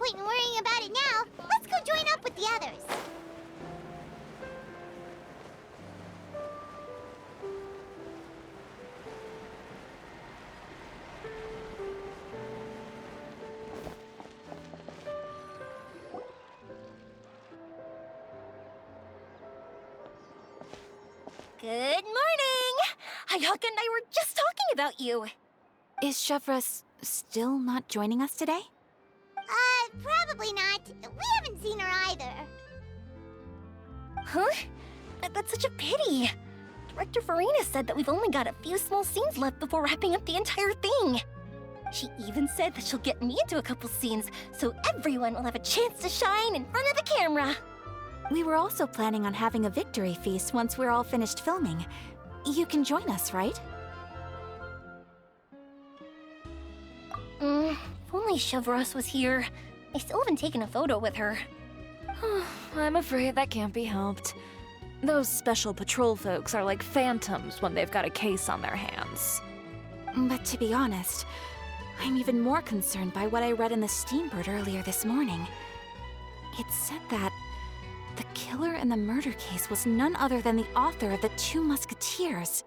point in worrying about it now. Let's go join up with the others. Good morning! Ayaka and I were just talking about you. Is Chevra still not joining us today? Probably not. We haven't seen her either. Huh? That's such a pity. Director Farina said that we've only got a few small scenes left before wrapping up the entire thing. She even said that she'll get me into a couple scenes, so everyone will have a chance to shine in front of the camera. We were also planning on having a victory feast once we're all finished filming. You can join us, right? If only Chevros was here. I still haven't taken a photo with her. I'm afraid that can't be helped. Those special patrol folks are like phantoms when they've got a case on their hands. But to be honest, I'm even more concerned by what I read in the Steambird earlier this morning. It said that the killer in the murder case was none other than the author of the Two Musketeers.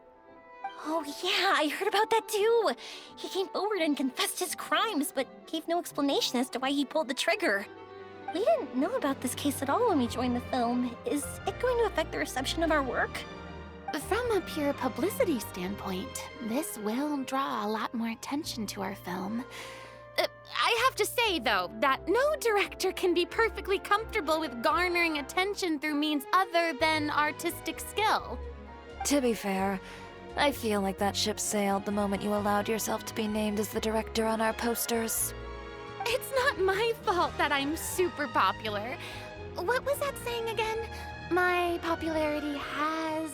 Oh yeah, I heard about that too. He came forward and confessed his crimes, but gave no explanation as to why he pulled the trigger. We didn't know about this case at all when we joined the film. Is it going to affect the reception of our work? From a pure publicity standpoint, this will draw a lot more attention to our film. I have to say, though, that no director can be perfectly comfortable with garnering attention through means other than artistic skill. To be fair, I feel like that ship sailed the moment you allowed yourself to be named as the director on our posters. It's not my fault that I'm super popular. What was that saying again? My popularity has,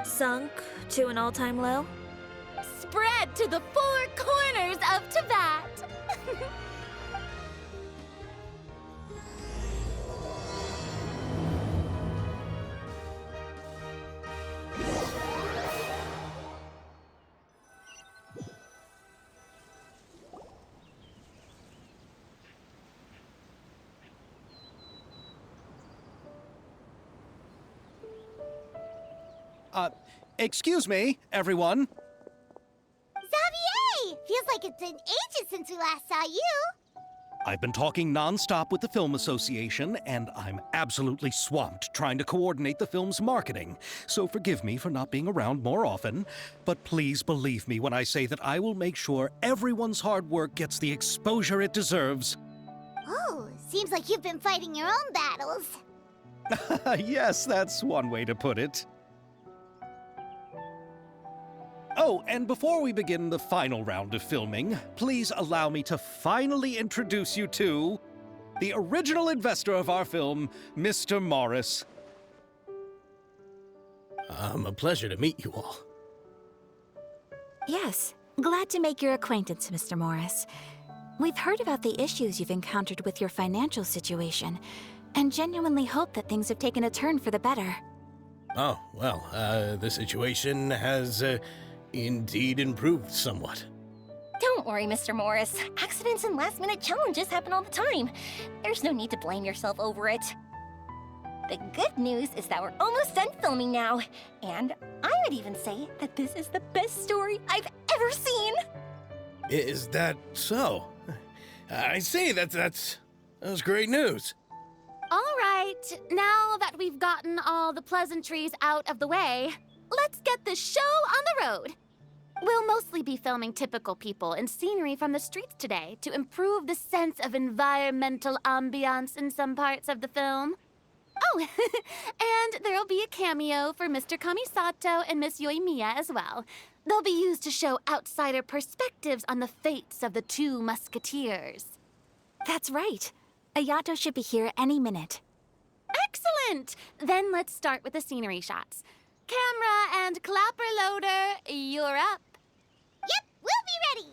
Sunk to an all-time low? spread to the four corners of Tibet. Excuse me, everyone. Xavier! Feels like it's been ages since we last saw you. I've been talking nonstop with the Film Association, and I'm absolutely swamped trying to coordinate the film's marketing. So forgive me for not being around more often, but please believe me when I say that I will make sure everyone's hard work gets the exposure it deserves. Oh, seems like you've been fighting your own battles. Yes, that's one way to put it. Oh, and before we begin the final round of filming, please allow me to finally introduce you to the original investor of our film, Mr. Morris. A pleasure to meet you all. Yes, glad to make your acquaintance, Mr. Morris. We've heard about the issues you've encountered with your financial situation, and genuinely hope that things have taken a turn for the better. Oh, well, the situation has, indeed improved somewhat. Don't worry, Mr. Morris. Accidents and last-minute challenges happen all the time. There's no need to blame yourself over it. The good news is that we're almost done filming now, and I would even say that this is the best story I've ever seen. Is that so? I see, that's great news. All right, now that we've gotten all the pleasantries out of the way, let's get this show on the road. We'll mostly be filming typical people and scenery from the streets today to improve the sense of environmental ambiance in some parts of the film. Oh, and there'll be a cameo for Mr. Kamisato and Miss Yoimiya as well. They'll be used to show outsider perspectives on the fates of the Two Musketeers. That's right. Ayato should be here any minute. Excellent! Then let's start with the scenery shots. Camera and clapper loader, you're up. Yep, we'll be ready.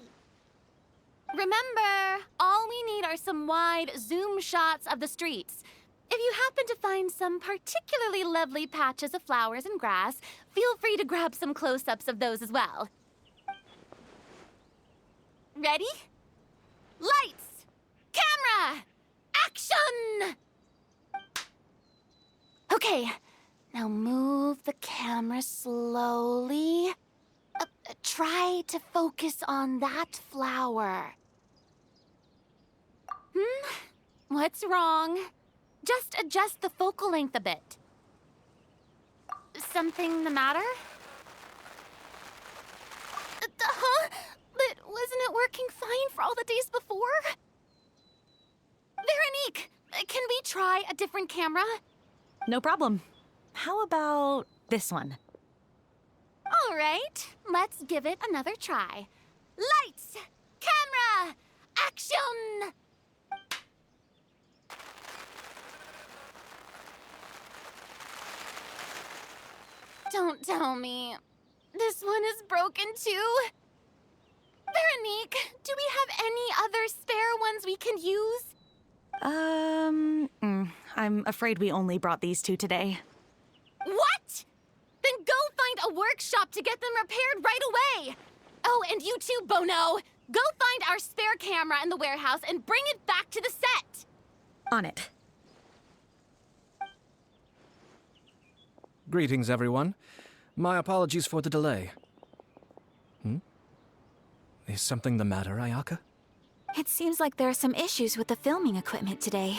Remember, all we need are some wide zoom shots of the streets. If you happen to find some particularly lovely patches of flowers and grass, feel free to grab some close-ups of those as well. Ready? Lights! Camera! Action! Okay, now move the camera slowly. Try to focus on that flower. What's wrong? Just adjust the focal length a bit. Something the matter? Huh? But wasn't it working fine for all the days before? Veronique, can we try a different camera? No problem. How about this one? All right, let's give it another try. Lights! Camera! Action! Don't tell me. This one is broken too. Veronique, do we have any other spare ones we can use? I'm afraid we only brought these two today. What? Then go find a workshop to get them repaired right away. Oh, and you too, Bono. Go find our spare camera in the warehouse and bring it back to the set. On it. Greetings, everyone. My apologies for the delay. Is something the matter, Ayaka? It seems like there are some issues with the filming equipment today.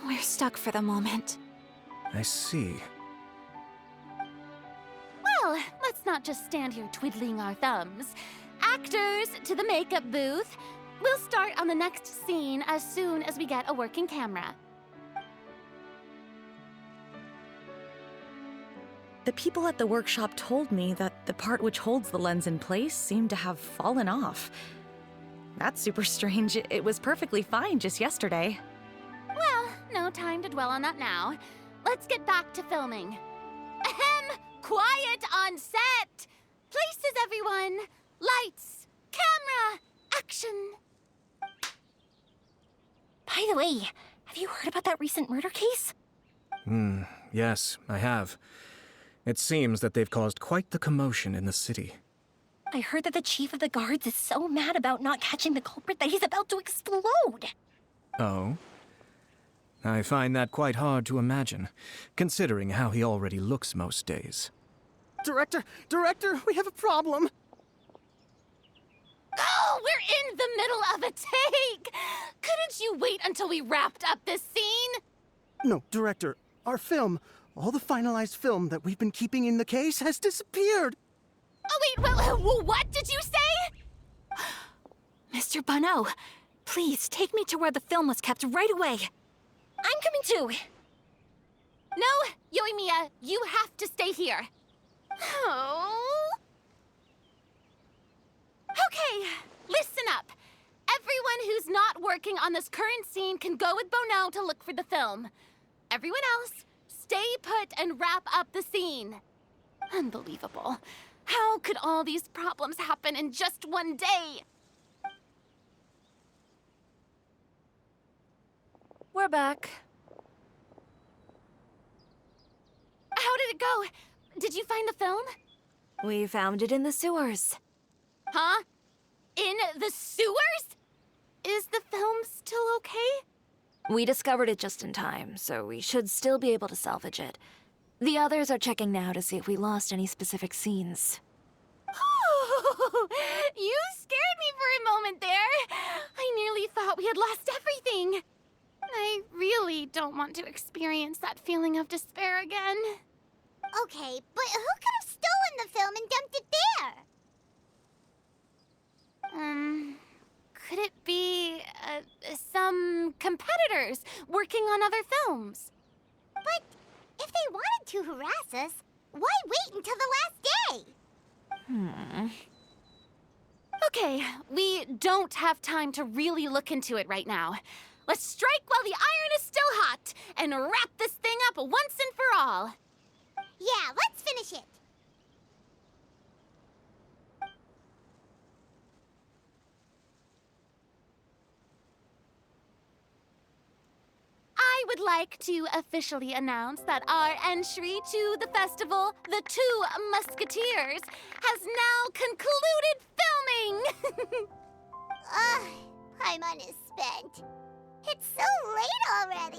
We're stuck for the moment. I see. Well, let's not just stand here twiddling our thumbs. Actors, to the makeup booth. We'll start on the next scene as soon as we get a working camera. The people at the workshop told me that the part which holds the lens in place seemed to have fallen off. That's super strange. It was perfectly fine just yesterday. Well, no time to dwell on that now. Let's get back to filming. Ahem! Quiet on set! Places, everyone! Lights! Camera! Action! By the way, have you heard about that recent murder case? Yes, I have. It seems that they've caused quite the commotion in the city. I heard that the chief of the guards is so mad about not catching the culprit that he's about to explode. Oh? I find that quite hard to imagine, considering how he already looks most days. Director, we have a problem. Oh, we're in the middle of a take! Couldn't you wait until we wrapped up this scene? No, Director, our film, all the finalized film that we've been keeping in the case has disappeared. Oh, wait, well, what did you say? Mr. Bono, please take me to where the film was kept right away. I'm coming too. No, Yoimiya, you have to stay here. Oh. Okay, listen up. Everyone who's not working on this current scene can go with Bono to look for the film. Everyone else, stay put and wrap up the scene. Unbelievable. How could all these problems happen in just one day? We're back. How did it go? Did you find the film? We found it in the sewers. Huh? In the sewers? Is the film still okay? We discovered it just in time, so we should still be able to salvage it. The others are checking now to see if we lost any specific scenes. You scared me for a moment there. I nearly thought we had lost everything. I really don't want to experience that feeling of despair again. Okay, but who could have stolen the film and dumped it there? Could it be, some competitors working on other films? But if they wanted to harass us, why wait until the last day? Okay, we don't have time to really look into it right now. Let's strike while the iron is still hot and wrap this thing up once and for all. Yeah, let's finish it. I would like to officially announce that our entry to the festival, The Two Musketeers, has now concluded filming! Paimon is spent. It's so late already.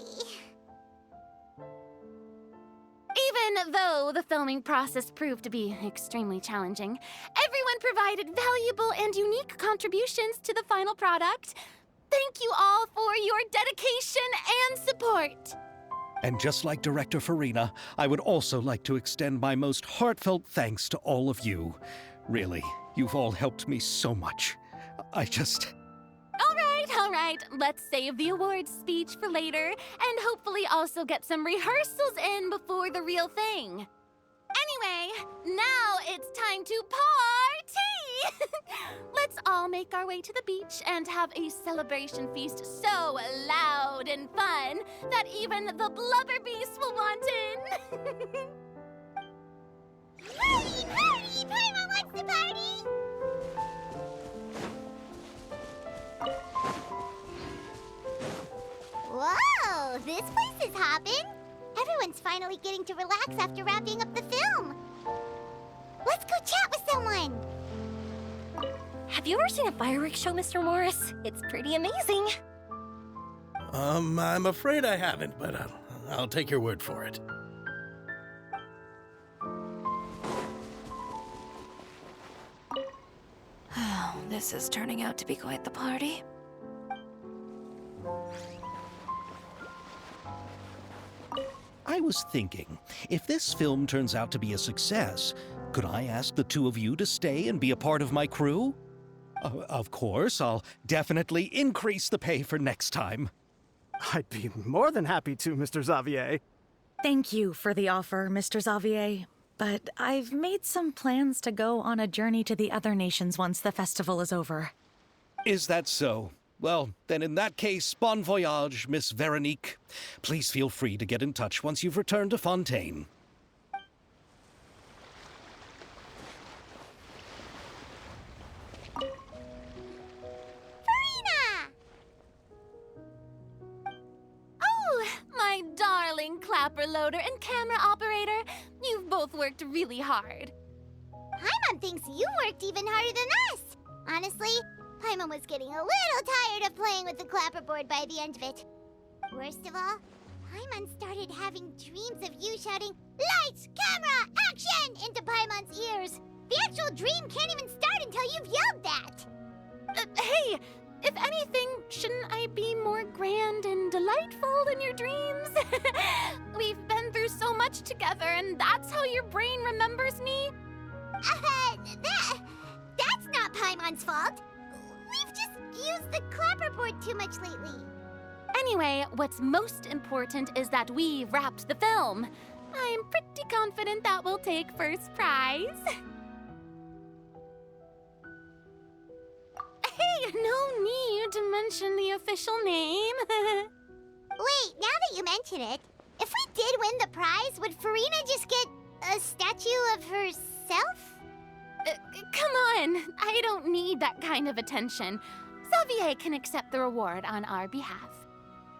Even though the filming process proved to be extremely challenging, everyone provided valuable and unique contributions to the final product. Thank you all for your dedication and support. And just like Director Farina, I would also like to extend my most heartfelt thanks to all of you. Really, you've all helped me so much. All right, let's save the awards speech for later, and hopefully also get some rehearsals in before the real thing. Anyway, now it's time to party! Let's all make our way to the beach and have a celebration feast so loud and fun that even the blubber beast will want in. Party, party! Paimon wants to party! Whoa, this place is hopping. Everyone's finally getting to relax after wrapping up the film. Let's go chat with someone. Have you ever seen a fireworks show, Mr. Morris? It's pretty amazing. I'm afraid I haven't, but I'll take your word for it. This is turning out to be quite the party. I was thinking, if this film turns out to be a success, could I ask the two of you to stay and be a part of my crew? Of course, I'll definitely increase the pay for next time. I'd be more than happy to, Mr. Xavier. Thank you for the offer, Mr. Xavier. But I've made some plans to go on a journey to the other nations once the festival is over. Is that so? Well, then in that case, bon voyage, Miss Veronique. Please feel free to get in touch once you've returned to Fontaine. Farina! Oh, my darling clapper loader and camera operator. You've both worked really hard. Paimon thinks you worked even harder than us. Honestly, Paimon was getting a little tired of playing with the clapperboard by the end of it. Worst of all, Paimon started having dreams of you shouting, "Lights, camera, action!" into Paimon's ears. The actual dream can't even start until you've yelled that. Hey, if anything, shouldn't I be more grand and delightful than your dreams? We've been through so much together, and that's how your brain remembers me? That's not Paimon's fault. We've just used the clapperboard too much lately. Anyway, what's most important is that we wrapped the film. I'm pretty confident that we'll take first prize. Hey, no need to mention the official name. Wait, now that you mention it, if we did win the prize, would Farina just get a statue of herself? Come on, I don't need that kind of attention. Xavier can accept the reward on our behalf.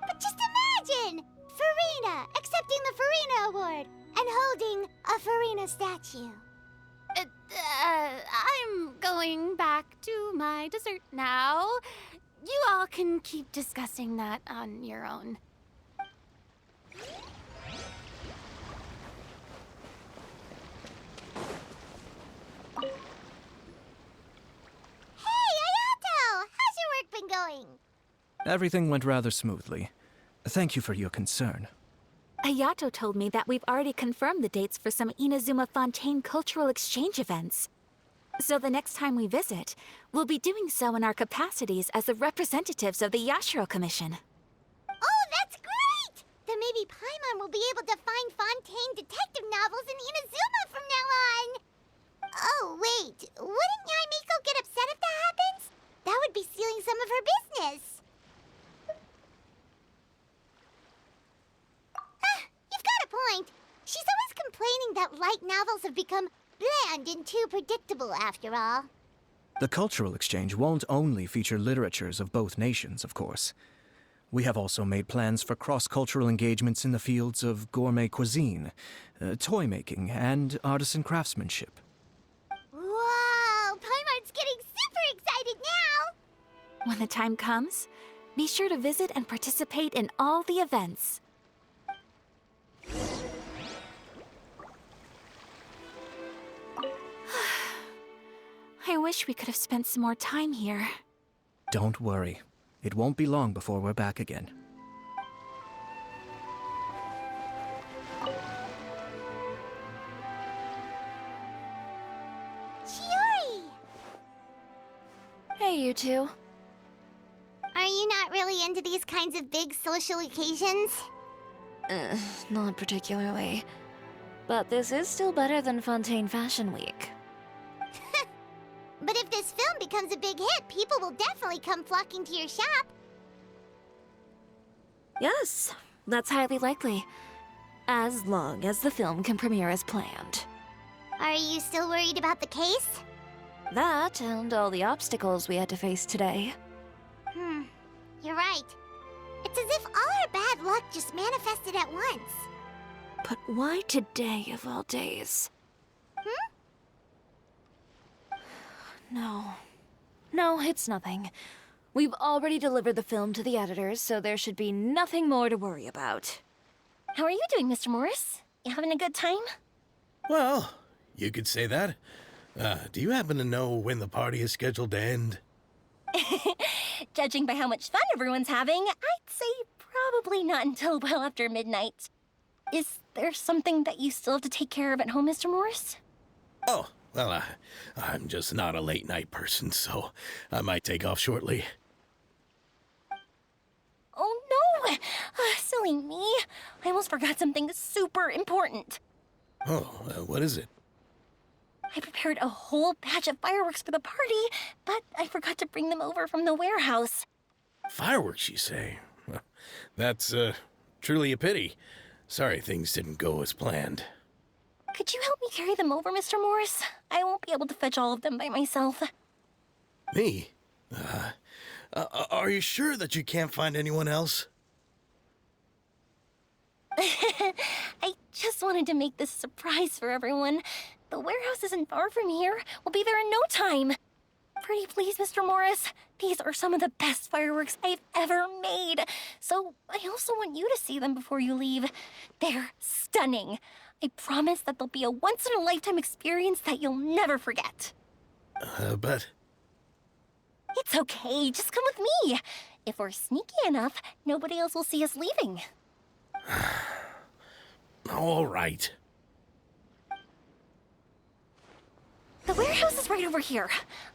But just imagine! Farina accepting the Farina Award and holding a Farina statue. I'm going back to my dessert now. You all can keep discussing that on your own. Hey, Ayato! How's your work been going? Everything went rather smoothly. Thank you for your concern. Ayato told me that we've already confirmed the dates for some Inazuma Fontaine cultural exchange events. So the next time we visit, we'll be doing so in our capacities as the representatives of the Yashiro Commission. Oh, that's great! Then maybe Paimon will be able to find Fontaine detective novels in Inazuma from now on. Oh, wait. Wouldn't Yae Miko get upset if that happens? That would be stealing some of her business. You've got a point. She's always complaining that light novels have become bland and too predictable after all. The cultural exchange won't only feature literatures of both nations, of course. We have also made plans for cross-cultural engagements in the fields of gourmet cuisine, toy making, and artisan craftsmanship. Whoa! Paimon's getting super excited now! When the time comes, be sure to visit and participate in all the events. I wish we could have spent some more time here. Don't worry. It won't be long before we're back again. Chiori! Hey, you two. Are you not really into these kinds of big social occasions? Not particularly. But this is still better than Fontaine Fashion Week. But if this film becomes a big hit, people will definitely come flocking to your shop. Yes, that's highly likely. As long as the film can premiere as planned. Are you still worried about the case? That and all the obstacles we had to face today. You're right. It's as if all our bad luck just manifested at once. But why today of all days? No, it's nothing. We've already delivered the film to the editors, so there should be nothing more to worry about. How are you doing, Mr. Morris? You having a good time? Well, you could say that. Do you happen to know when the party is scheduled to end? Judging by how much fun everyone's having, I'd say probably not until well after midnight. Is there something that you still have to take care of at home, Mr. Morris? Oh, well, I'm just not a late night person, so I might take off shortly. Oh no! Silly me. I almost forgot something super important. Oh, what is it? I prepared a whole batch of fireworks for the party, but I forgot to bring them over from the warehouse. Fireworks, you say? Well, that's, truly a pity. Sorry things didn't go as planned. Could you help me carry them over, Mr. Morris? I won't be able to fetch all of them by myself. Me? Are you sure that you can't find anyone else? I just wanted to make this a surprise for everyone. The warehouse isn't far from here. We'll be there in no time. Pretty please, Mr. Morris. These are some of the best fireworks I've ever made. So I also want you to see them before you leave. They're stunning. I promise that they'll be a once-in-a-lifetime experience that you'll never forget. But... It's okay. Just come with me. If we're sneaky enough, nobody else will see us leaving. All right. The warehouse is right over here.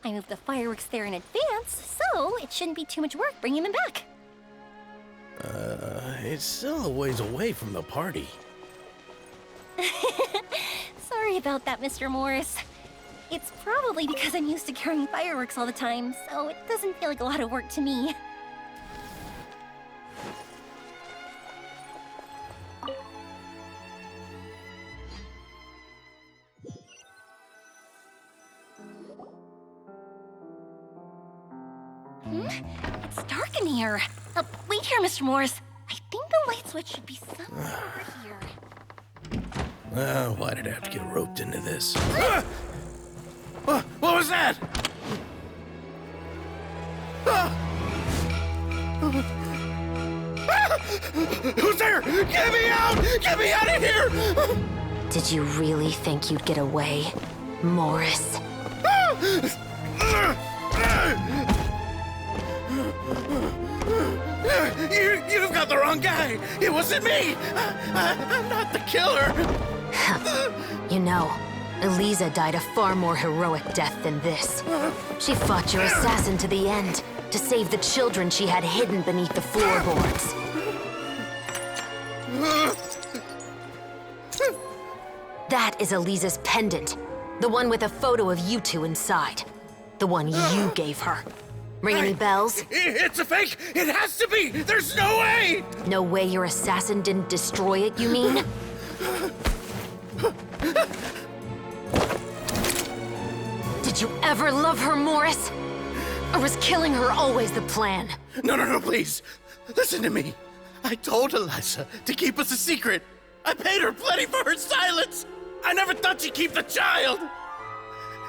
I moved the fireworks there in advance, so it shouldn't be too much work bringing them back. It's still a ways away from the party. Sorry about that, Mr. Morris. It's probably because I'm used to carrying fireworks all the time, so it doesn't feel like a lot of work to me. It's dark in here. Wait here, Mr. Morris. I think the light switch should be somewhere over here. Why did I have to get roped into this? What was that? Who's there? Get me out! Get me out of here! Did you really think you'd get away, Morris? You've got the wrong guy. It wasn't me. I'm not the killer. You know, Eliza died a far more heroic death than this. She fought your assassin to the end to save the children she had hidden beneath the floorboards. That is Eliza's pendant, the one with a photo of you two inside. The one you gave her. Ring any bells? It's a fake! It has to be! There's no way! No way your assassin didn't destroy it, you mean? Did you ever love her, Morris? Or was killing her always the plan? No, please. Listen to me. I told Eliza to keep us a secret. I paid her plenty for her silence. I never thought she'd keep the child.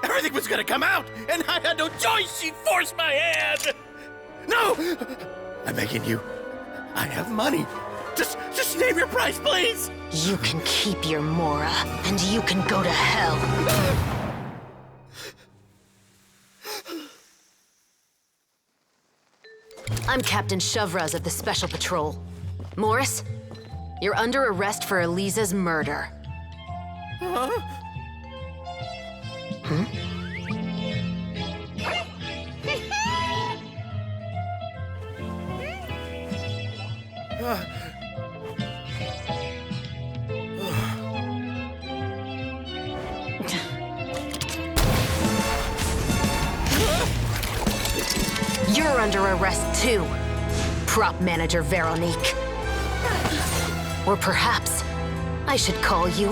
Everything was gonna come out, and I had no choice. She'd force my hand. No! I'm begging you. I have money. Just name your price, please! You can keep your Mora, and you can go to hell. I'm Captain Shovraz of the Special Patrol. Morris, you're under arrest for Eliza's murder. Huh? You're under arrest too, prop manager Veronique. Or perhaps I should call you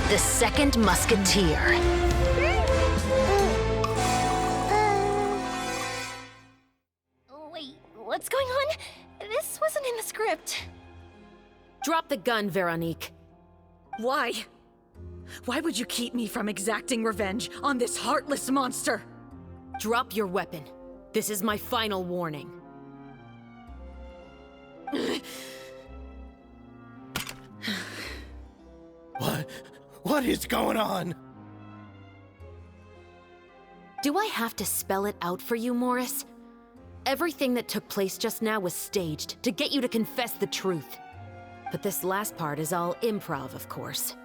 the Second Musketeer. Wait, what's going on? This wasn't in the script. Drop the gun, Veronique. Why? Why would you keep me from exacting revenge on this heartless monster? Drop your weapon. This is my final warning. What is going on? Do I have to spell it out for you, Morris? Everything that took place just now was staged to get you to confess the truth. But this last part is all improv, of course.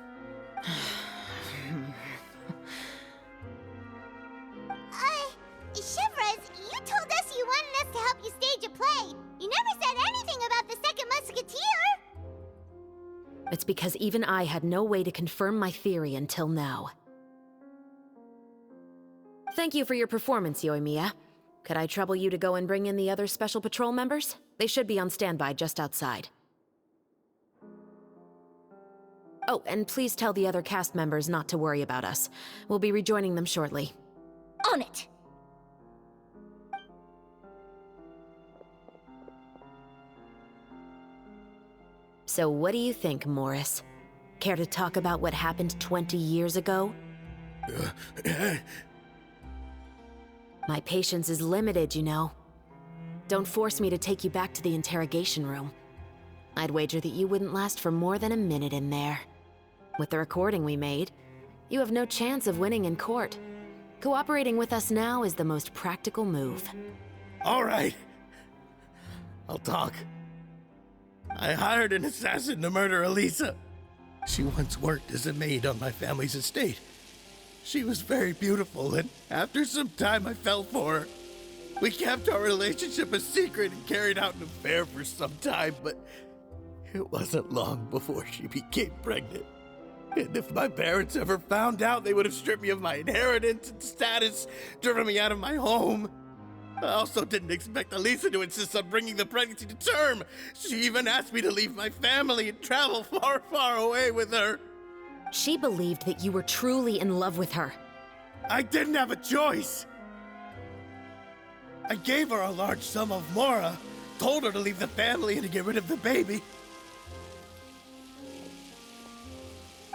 Shovraz, you told us you wanted us to help you stage a play. You never said anything about the Second Musketeer. It's because even I had no way to confirm my theory until now. Thank you for your performance, Yoimiya. Could I trouble you to go and bring in the other Special Patrol members? They should be on standby just outside. Oh, and please tell the other cast members not to worry about us. We'll be rejoining them shortly. On it! So what do you think, Morris? Care to talk about what happened 20 years ago? My patience is limited, you know. Don't force me to take you back to the interrogation room. I'd wager that you wouldn't last for more than a minute in there. With the recording we made, you have no chance of winning in court. Cooperating with us now is the most practical move. All right. I'll talk. I hired an assassin to murder Eliza. She once worked as a maid on my family's estate. She was very beautiful, and after some time I fell for her. We kept our relationship a secret and carried out an affair for some time, but it wasn't long before she became pregnant. And if my parents ever found out, they would have stripped me of my inheritance and status, driven me out of my home. I also didn't expect Eliza to insist on bringing the pregnancy to term. She even asked me to leave my family and travel far, far away with her. She believed that you were truly in love with her. I didn't have a choice. I gave her a large sum of Mora, told her to leave the family and to get rid of the baby.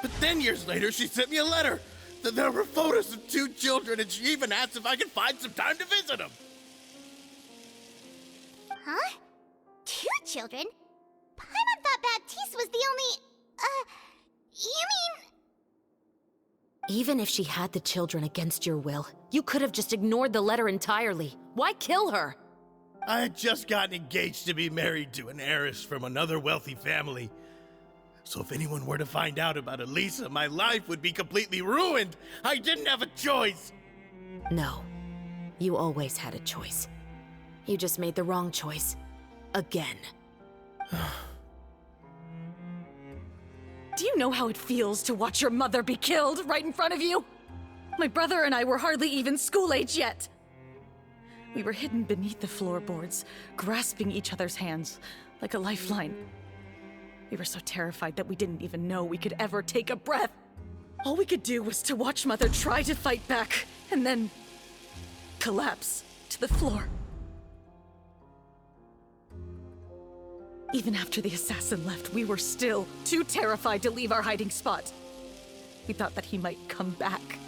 But then years later, she sent me a letter. There were photos of 2 children, and she even asked if I could find some time to visit them. Huh? 2 children? Paimon thought Baptiste was the only... you mean... Even if she had the children against your will, you could have just ignored the letter entirely. Why kill her? I had just gotten engaged to be married to an heiress from another wealthy family. So if anyone were to find out about Eliza, my life would be completely ruined. I didn't have a choice. No. You always had a choice. You just made the wrong choice. Again. Do you know how it feels to watch your mother be killed right in front of you? My brother and I were hardly even school age yet. We were hidden beneath the floorboards, grasping each other's hands like a lifeline. We were so terrified that we didn't even know we could ever take a breath. All we could do was to watch Mother try to fight back, and then collapse to the floor. Even after the assassin left, we were still too terrified to leave our hiding spot. We thought that he might come back.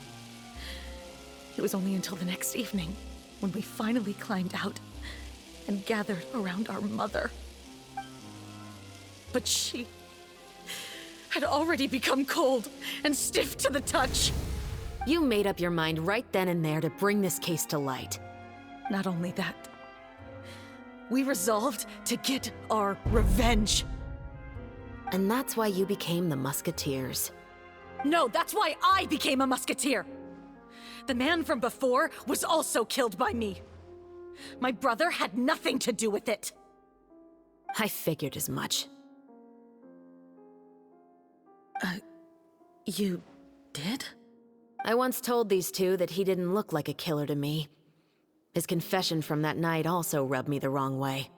It was only until the next evening, when we finally climbed out, and gathered around our mother. But she had already become cold and stiff to the touch. You made up your mind right then and there to bring this case to light. Not only that, we resolved to get our revenge. And that's why you became the Musketeers. No, that's why I became a musketeer. The man from before was also killed by me. My brother had nothing to do with it. I figured as much. You did? I once told these two that he didn't look like a killer to me. His confession from that night also rubbed me the wrong way.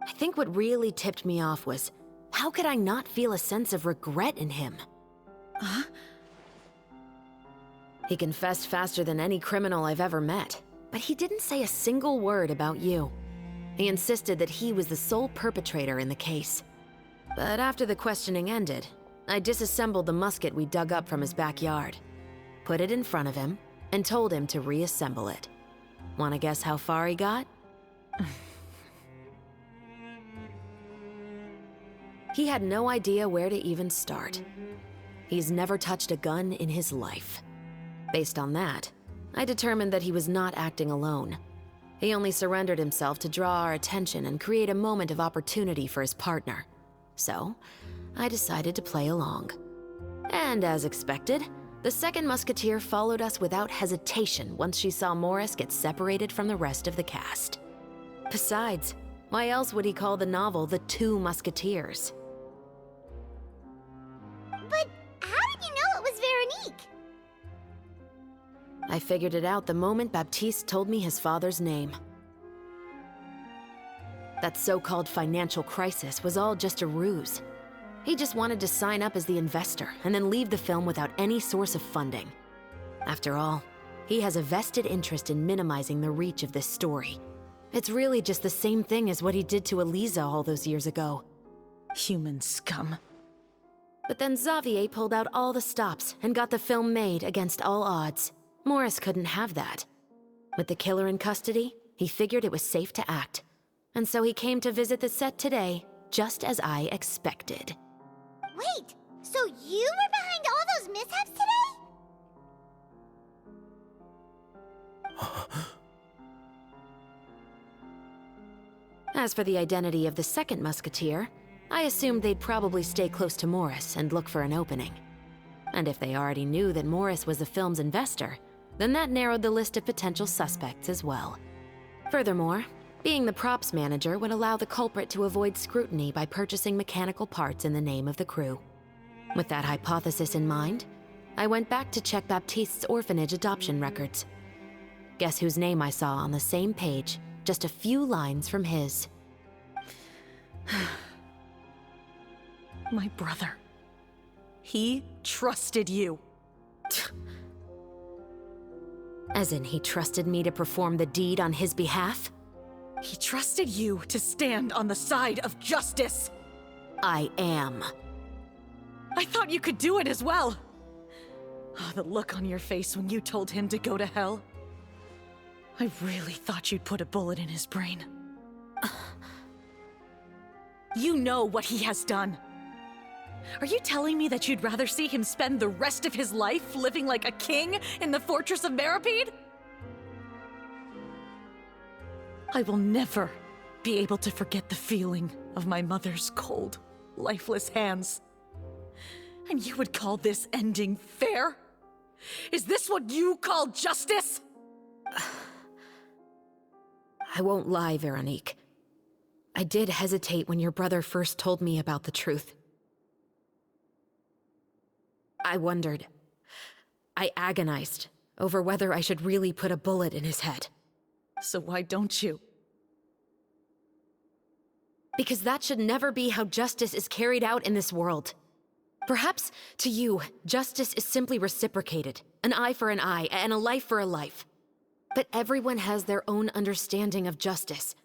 I think what really tipped me off was, how could I not feel a sense of regret in him? Huh? He confessed faster than any criminal I've ever met, but he didn't say a single word about you. He insisted that he was the sole perpetrator in the case. But after the questioning ended, I disassembled the musket we dug up from his backyard, put it in front of him, and told him to reassemble it. Wanna guess how far he got? He had no idea where to even start. He's never touched a gun in his life. Based on that, I determined that he was not acting alone. He only surrendered himself to draw our attention and create a moment of opportunity for his partner. So, I decided to play along. And as expected, the second musketeer followed us without hesitation once she saw Morris get separated from the rest of the cast. Besides, why else would he call the novel The Two Musketeers? But how did you know it was Veronique? I figured it out the moment Baptiste told me his father's name. That so-called financial crisis was all just a ruse. He just wanted to sign up as the investor and then leave the film without any source of funding. After all, he has a vested interest in minimizing the reach of this story. It's really just the same thing as what he did to Eliza all those years ago. Human scum. But then Xavier pulled out all the stops and got the film made against all odds. Morris couldn't have that. With the killer in custody, he figured it was safe to act. And so he came to visit the set today, just as I expected. Wait, so you were behind all those mishaps today? As for the identity of the second musketeer, I assumed they'd probably stay close to Morris and look for an opening. And if they already knew that Morris was the film's investor, then that narrowed the list of potential suspects as well. Furthermore, being the props manager would allow the culprit to avoid scrutiny by purchasing mechanical parts in the name of the crew. With that hypothesis in mind, I went back to check Baptiste's orphanage adoption records. Guess whose name I saw on the same page, just a few lines from his. My brother. He trusted you. As in, he trusted me to perform the deed on his behalf? He trusted you to stand on the side of justice. I am. I thought you could do it as well. Oh, the look on your face when you told him to go to hell. I really thought you'd put a bullet in his brain. You know what he has done. Are you telling me that you'd rather see him spend the rest of his life living like a king in the fortress of Meripede? I will never be able to forget the feeling of my mother's cold, lifeless hands. And you would call this ending fair? Is this what you call justice? I won't lie, Veronique. I did hesitate when your brother first told me about the truth. I wondered. I agonized over whether I should really put a bullet in his head. So why don't you? Because that should never be how justice is carried out in this world. Perhaps, to you, justice is simply reciprocated. An eye for an eye, and a life for a life. But everyone has their own understanding of justice.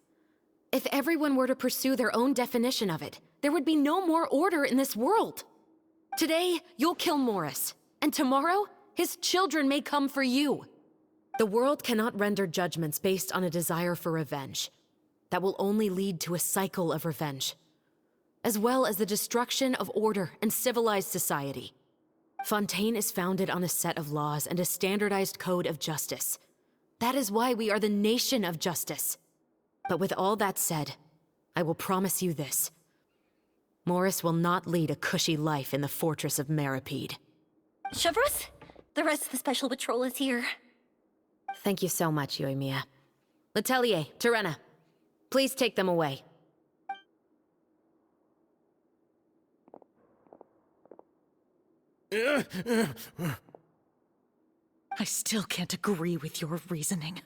If everyone were to pursue their own definition of it, there would be no more order in this world. Today, you'll kill Morris, and tomorrow, his children may come for you. The world cannot render judgments based on a desire for revenge. That will only lead to a cycle of revenge, as well as the destruction of order and civilized society. Fontaine is founded on a set of laws and a standardized code of justice. That is why we are the nation of justice. But with all that said, I will promise you this. Morris will not lead a cushy life in the fortress of Meripede. Chevreuse, the rest of the Special Patrol is here. Thank you so much, Yoimiya. Letelier, Terena, please take them away. I still can't agree with your reasoning.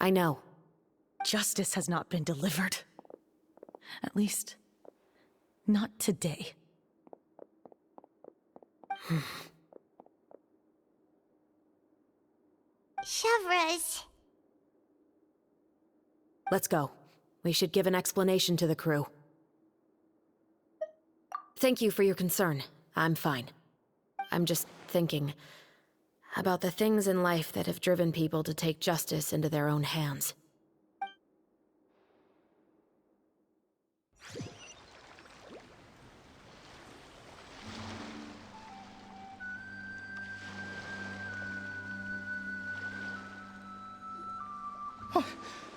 I know. Justice has not been delivered. At least, not today. Chevreuse. Let's go. We should give an explanation to the crew. Thank you for your concern. I'm fine. I'm just thinking about the things in life that have driven people to take justice into their own hands.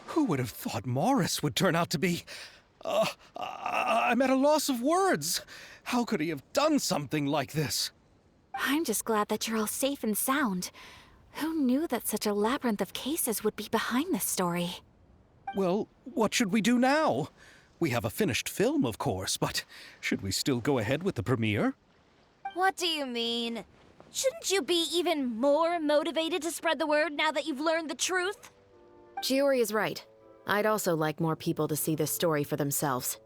Who would have thought Morris would turn out to be... I'm at a loss of words. How could he have done something like this? I'm just glad that you're all safe and sound. Who knew that such a labyrinth of cases would be behind this story? Well, what should we do now? We have a finished film, of course, but should we still go ahead with the premiere? What do you mean? Shouldn't you be even more motivated to spread the word now that you've learned the truth? Chiori is right. I'd also like more people to see this story for themselves.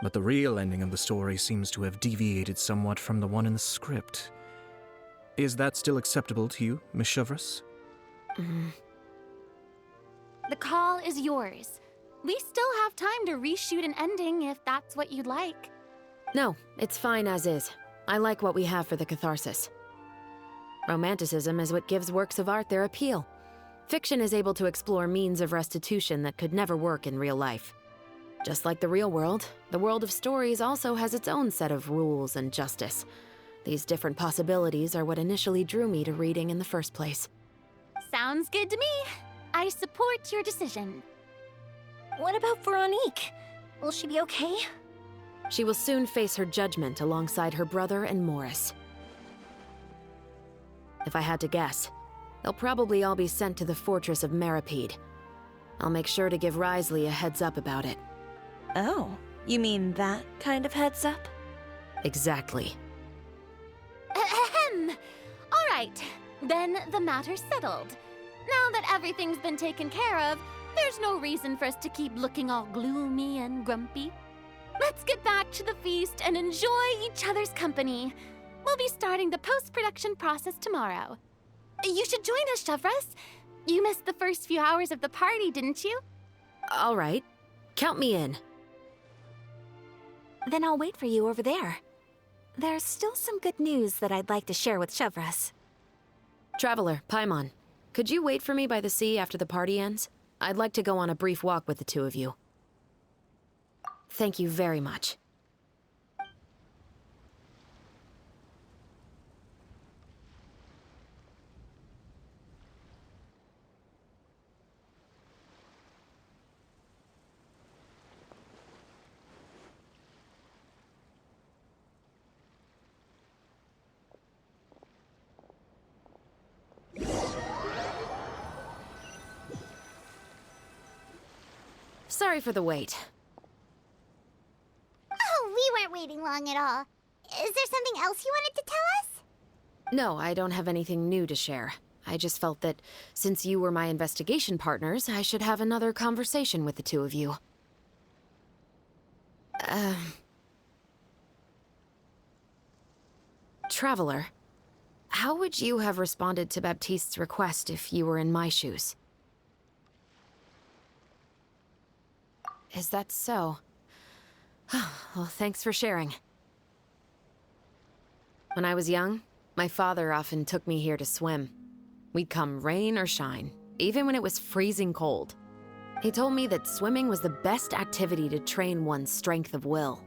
But the real ending of the story seems to have deviated somewhat from the one in the script. Is that still acceptable to you, Miss Chevreuse? The call is yours. We still have time to reshoot an ending if that's what you'd like. No, it's fine as is. I like what we have for the catharsis. Romanticism is what gives works of art their appeal. Fiction is able to explore means of restitution that could never work in real life. Just like the real world, the world of stories also has its own set of rules and justice. These different possibilities are what initially drew me to reading in the first place. Sounds good to me. I support your decision. What about Veronique? Will she be okay? She will soon face her judgment alongside her brother and Morris. If I had to guess, they'll probably all be sent to the fortress of Meripede. I'll make sure to give Risley a heads up about it. Oh, you mean that kind of heads up? Exactly. Ahem. All right, then the matter's settled. Now that everything's been taken care of, there's no reason for us to keep looking all gloomy and grumpy. Let's get back to the feast and enjoy each other's company. We'll be starting the post-production process tomorrow. You should join us, Chevreuse. You missed the first few hours of the party, didn't you? All right. Count me in. Then I'll wait for you over there. There's still some good news that I'd like to share with Chevreuse. Traveler, Paimon, could you wait for me by the sea after the party ends? I'd like to go on a brief walk with the two of you. Thank you very much. Sorry for the wait. Oh, we weren't waiting long at all. Is there something else you wanted to tell us? No, I don't have anything new to share. I just felt that since you were my investigation partners, I should have another conversation with the two of you. Traveler, how would you have responded to Baptiste's request if you were in my shoes? Is that so? Well, thanks for sharing. When I was young, My father often took me here to swim. We'd come rain or shine, even when it was freezing cold. He told me that swimming was the best activity to train one's strength of will.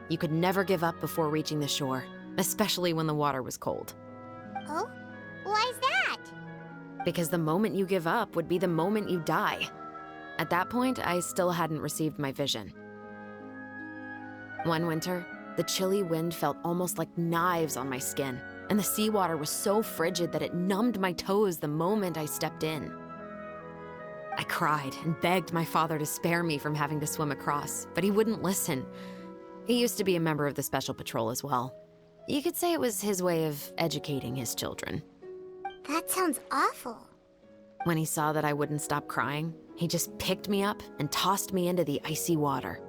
You could never give up before reaching the shore, especially when the water was cold. Oh? Why's that? Because the moment you give up would be the moment you die. At that point, I still hadn't received my vision. One winter, the chilly wind felt almost like knives on my skin, and the seawater was so frigid that it numbed my toes the moment I stepped in. I cried and begged my father to spare me from having to swim across, but he wouldn't listen. He used to be a member of the Special Patrol as well. You could say it was his way of educating his children. That sounds awful. When he saw that I wouldn't stop crying, he just picked me up and tossed me into the icy water.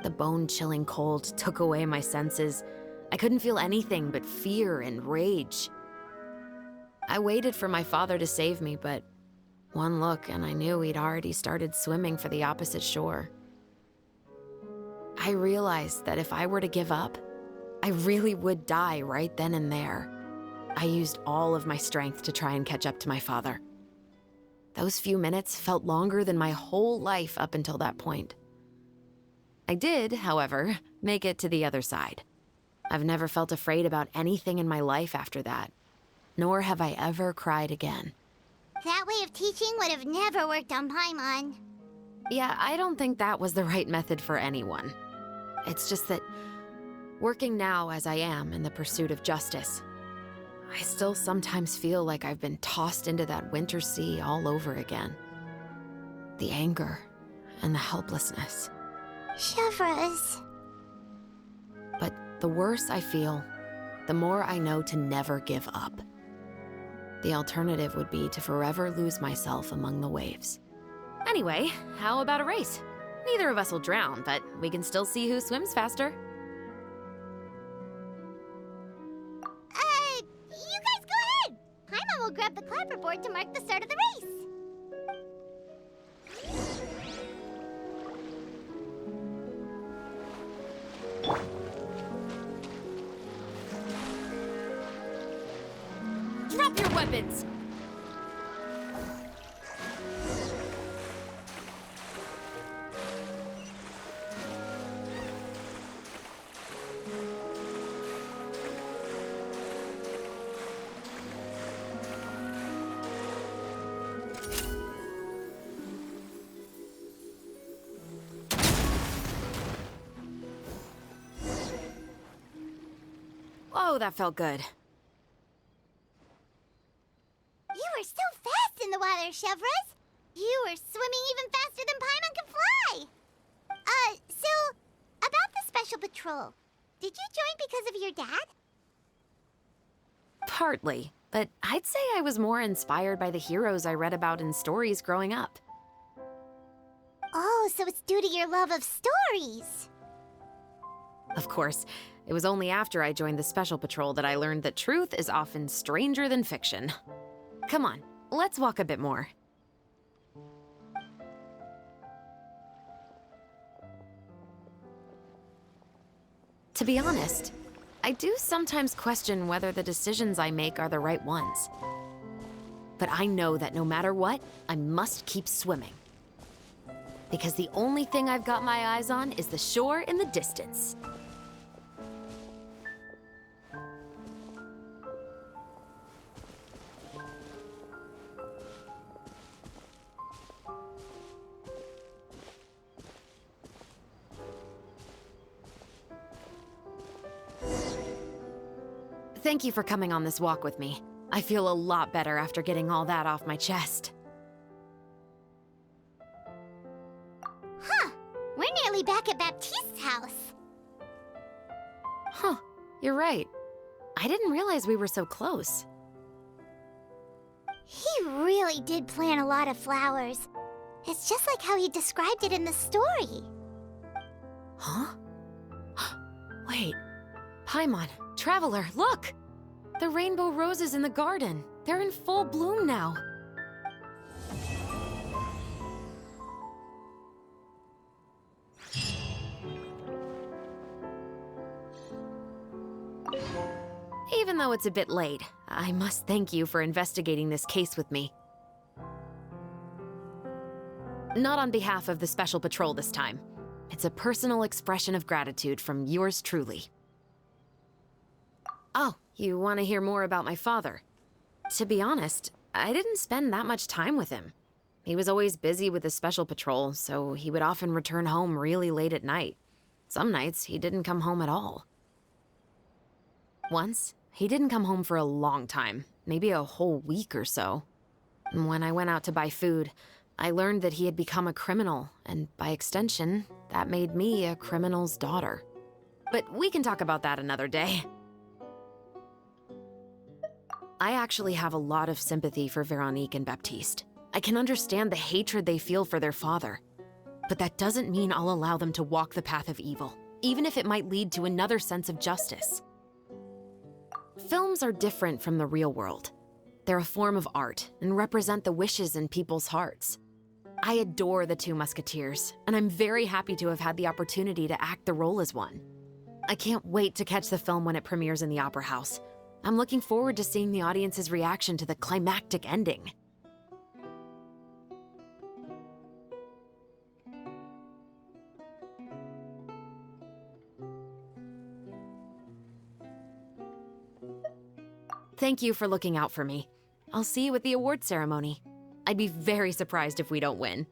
The bone-chilling cold took away my senses. I couldn't feel anything but fear and rage. I waited for my father to save me, but one look and I knew he'd already started swimming for the opposite shore. I realized that if I were to give up, I really would die right then and there. I used all of my strength to try and catch up to my father. Those few minutes felt longer than my whole life up until that point. I did, however, make it to the other side. I've never felt afraid about anything in my life after that, nor have I ever cried again. That way of teaching would have never worked on Paimon. Yeah, I don't think that was the right method for anyone. It's just that, working now as I am in the pursuit of justice, I still sometimes feel like I've been tossed into that winter sea all over again. The anger and the helplessness. Chevreuse. But the worse I feel, the more I know to never give up. The alternative would be to forever lose myself among the waves. Anyway, how about a race? Neither of us will drown, but we can still see who swims faster. You guys go ahead! Paimon will grab the clapperboard to mark the start of the race. Drop your weapons! Oh, that felt good. You were so fast in the water, Chevreuse. You were swimming even faster than Paimon can fly. So, about the Special Patrol, did you join because of your dad? Partly, but I'd say I was more inspired by the heroes I read about in stories growing up. Oh, so it's due to your love of stories. Of course, it was only after I joined the Special Patrol that I learned that truth is often stranger than fiction. Come on, let's walk a bit more. To be honest, I do sometimes question whether the decisions I make are the right ones. But I know that no matter what, I must keep swimming. Because the only thing I've got my eyes on is the shore in the distance. Thank you for coming on this walk with me. I feel a lot better after getting all that off my chest. Huh. We're nearly back at Baptiste's house. Huh. You're right. I didn't realize we were so close. He really did plant a lot of flowers. It's just like how he described it in the story. Huh? Wait. Paimon, Traveler, look! The rainbow roses in the garden. They're in full bloom now. even though it's a bit late, I must thank you for investigating this case with me. Not on behalf of the Special Patrol this time. It's a personal expression of gratitude from yours truly. Oh, you want to hear more about my father? To be honest, I didn't spend that much time with him. He was always busy with the Special Patrol, so he would often return home really late at night. Some nights, he didn't come home at all. Once, he didn't come home for a long time, maybe a whole week or so. When I went out to buy food, I learned that he had become a criminal, and by extension, that made me a criminal's daughter. But we can talk about that another day. I actually have a lot of sympathy for Veronique and Baptiste. I can understand the hatred they feel for their father. But that doesn't mean I'll allow them to walk the path of evil, even if it might lead to another sense of justice. Films are different from the real world. They're a form of art and represent the wishes in people's hearts. I adore the Two Musketeers, and I'm very happy to have had the opportunity to act the role as one. I can't wait to catch the film when it premieres in the Opera House. I'm looking forward to seeing the audience's reaction to the climactic ending. Thank you for looking out for me. I'll see you at the award ceremony. I'd be very surprised if we don't win.